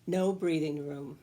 No breathing room.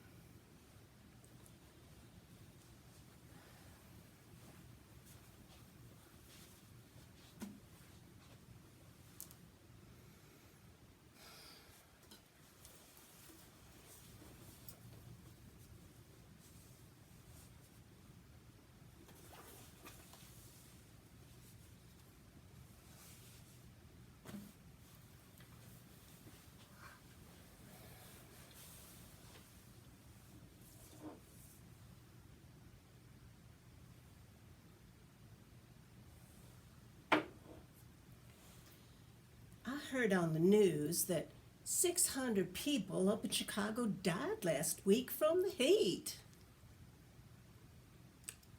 I heard on the news that 600 people up in Chicago died last week from the heat.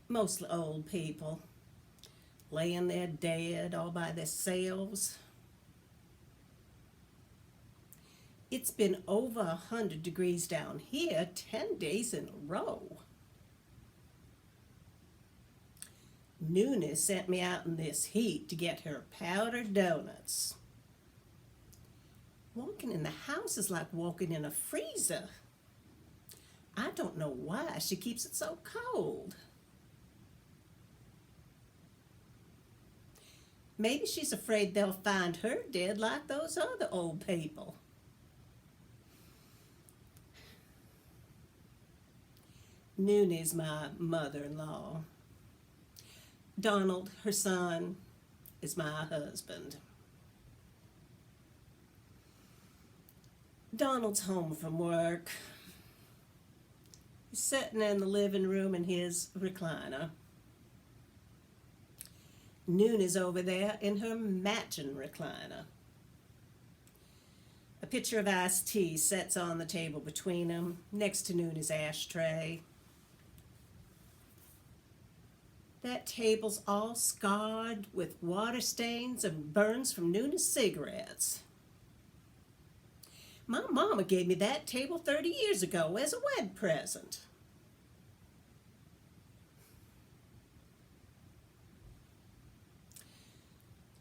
Mostly old people, laying there dead all by themselves. It's been over 100 degrees down here 10 days in a row. Noonie sent me out in this heat to get her powdered donuts. Walking in the house is like walking in a freezer. I don't know why she keeps it so cold. Maybe she's afraid they'll find her dead like those other old people. Noonie's my mother-in-law. Donald, her son, is my husband. Donald's home from work. He's sitting in the living room in his recliner. Noonie's over there in her matching recliner. A pitcher of iced tea sits on the table between them, next to Noonie's ashtray. That table's all scarred with water stains and burns from Noonie's cigarettes. My mama gave me that table 30 years ago as a wedding present.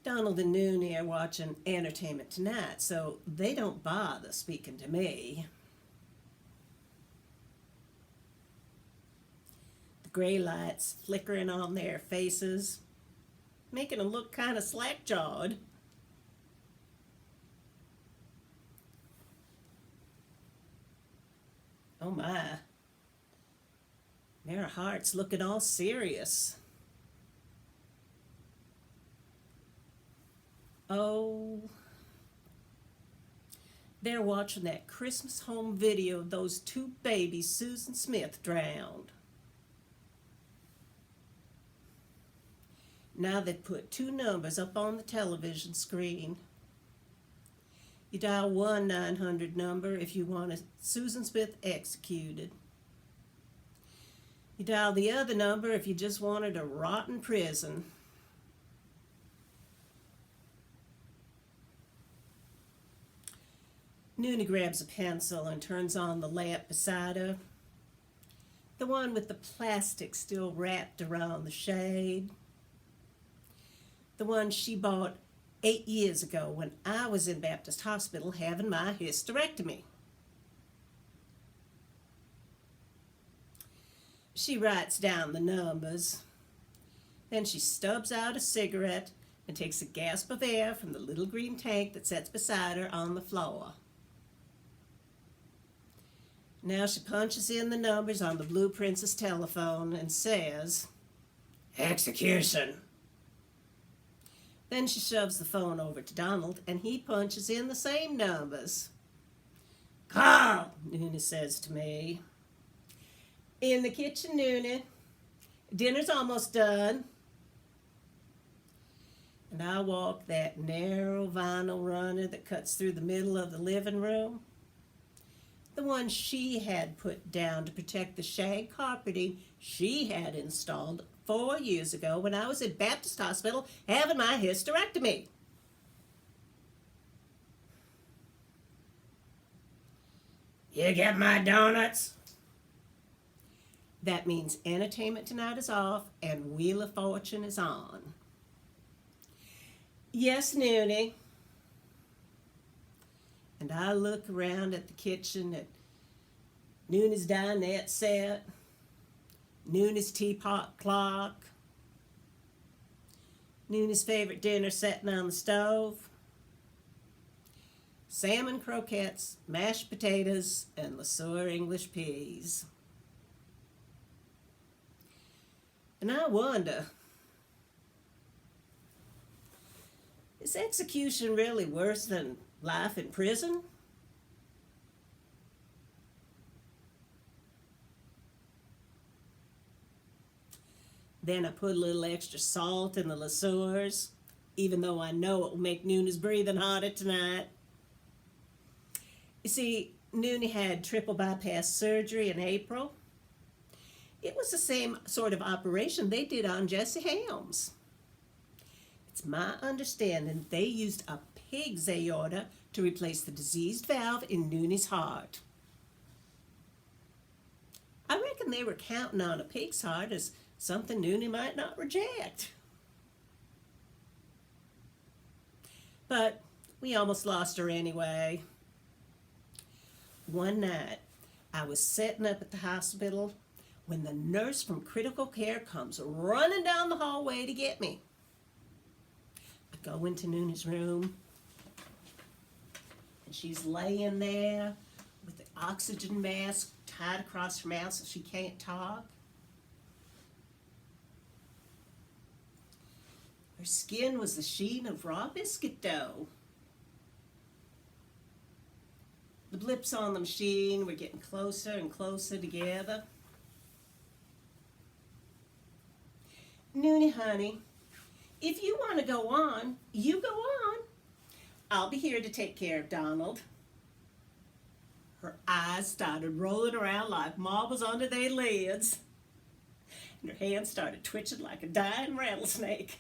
Donald and Noonie are watching Entertainment Tonight, so they don't bother speaking to me. The gray lights flickering on their faces, making them look kind of slack-jawed. Oh my, their hearts looking all serious. Oh, they're watching that Christmas home video of those two babies Susan Smith drowned. Now they put two numbers up on the television screen. You dial 1-900 number if you want a Susan Smith executed. You dial the other number if you just wanted to rot in prison. Noonie grabs a pencil and turns on the lamp beside her. The one with the plastic still wrapped around the shade. The one she bought 8 years ago when I was in Baptist Hospital having my hysterectomy. She writes down the numbers. Then she stubs out a cigarette and takes a gasp of air from the little green tank that sits beside her on the floor. Now she punches in the numbers on the Blue Princess telephone and says, "Execution." Then she shoves the phone over to Donald and he punches in the same numbers. "Call," Noonie says to me. "In the kitchen, Noonie. Dinner's almost done." And I walk that narrow vinyl runner that cuts through the middle of the living room. The one she had put down to protect the shag carpeting she had installed 4 years ago when I was at Baptist Hospital having my hysterectomy. "You get my donuts?" That means Entertainment Tonight is off and Wheel of Fortune is on. "Yes, Noonie." And I look around at the kitchen at Nooney's dinette set, Nooney's teapot clock, Nooney's favorite dinner setting on the stove, salmon croquettes, mashed potatoes, and LeSueur English peas. And I wonder, is execution really worse than life in prison? Then I put a little extra salt in the LeSueurs, even though I know it will make Nooney's breathing harder tonight. You see, Nooney had triple bypass surgery in April. It was the same sort of operation they did on Jesse Helms. It's my understanding they used a pig's aorta to replace the diseased valve in Nooney's heart. I reckon they were counting on a pig's heart as something Nooney might not reject. But we almost lost her anyway. One night, I was setting up at the hospital when the nurse from critical care comes running down the hallway to get me. I go into Nooney's room, and she's laying there with the oxygen mask tied across her mouth so she can't talk. Her skin was the sheen of raw biscuit dough. The blips on the machine were getting closer and closer together. Nooney, honey, if you want to go on, you go on. I'll be here to take care of Donald. Her eyes started rolling around like marbles under their lids, and her hands started twitching like a dying rattlesnake.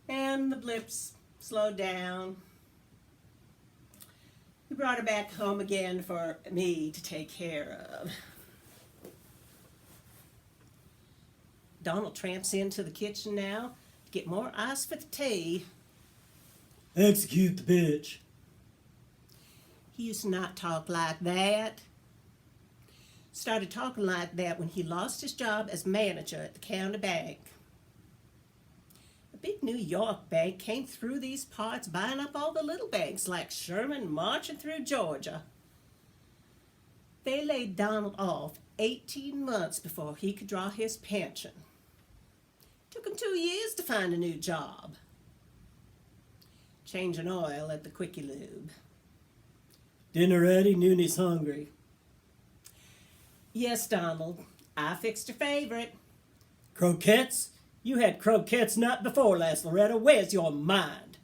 And the blips slowed down. We brought her back home again for me to take care of. Donald tramps into the kitchen now to get more ice for the tea. Execute the bitch. He used to not talk like that. Started talking like that when he lost his job as manager at the county bank. A big New York bank came through these parts, buying up all the little banks like Sherman marching through Georgia. They laid Donald off 18 months before he could draw his pension. Took him 2 years to find a new job. Changing oil at the Quickie Lube. Dinner ready? Nooney's hungry. Yes, Donald. I fixed your favorite. Croquettes? You had croquettes not before last, Loretta. Where's your mind?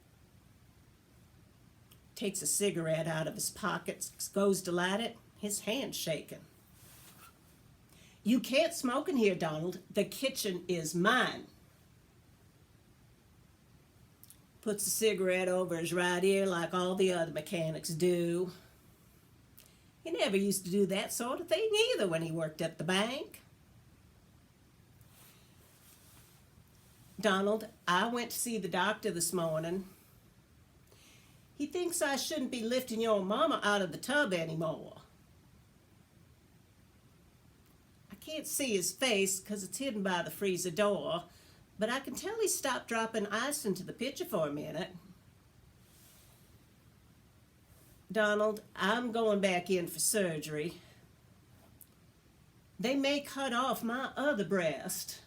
Takes a cigarette out of his pocket, goes to light it, his hand shaking. You can't smoke in here, Donald. The kitchen is mine. Puts the cigarette over his right ear like all the other mechanics do. He never used to do that sort of thing either when he worked at the bank. Donald, I went to see the doctor this morning. He thinks I shouldn't be lifting your mama out of the tub anymore. I can't see his face because it's hidden by the freezer door, but I can tell he stopped dropping ice into the pitcher for a minute. Donald, I'm going back in for surgery. They may cut off my other breast.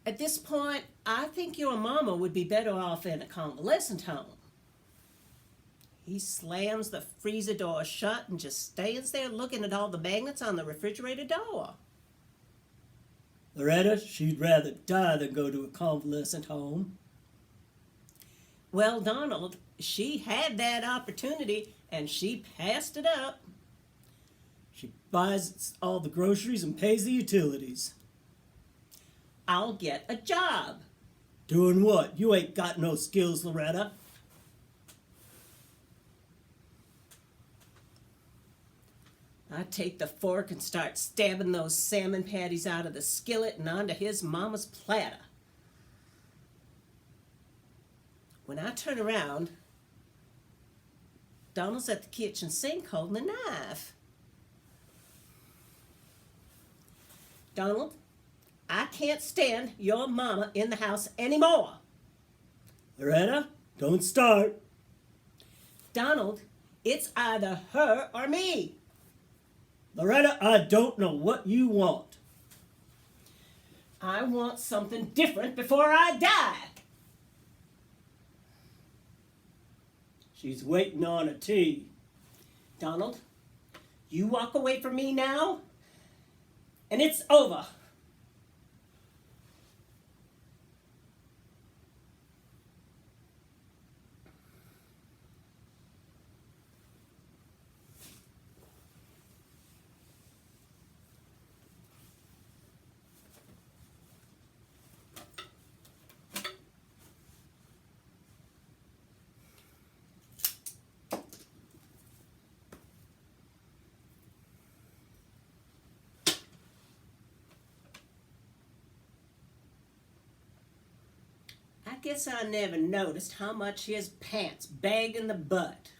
At this point, I think your mama would be better off in a convalescent home. He slams the freezer door shut and just stands there looking at all the magnets on the refrigerator door. Loretta, she'd rather die than go to a convalescent home. Well, Donald, she had that opportunity and she passed it up. She buys all the groceries and pays the utilities. I'll get a job. Doing what? You ain't got no skills, Loretta. I take the fork and start stabbing those salmon patties out of the skillet and onto his mama's platter. When I turn around, Donald's at the kitchen sink holding a knife. Donald, I can't stand your mama in the house anymore. Loretta, don't start. Donald, it's either her or me. Loretta, I don't know what you want. I want something different before I die. She's waiting on a tea. Donald, you walk away from me now, and it's over. I guess I never noticed how much his pants bag in the butt.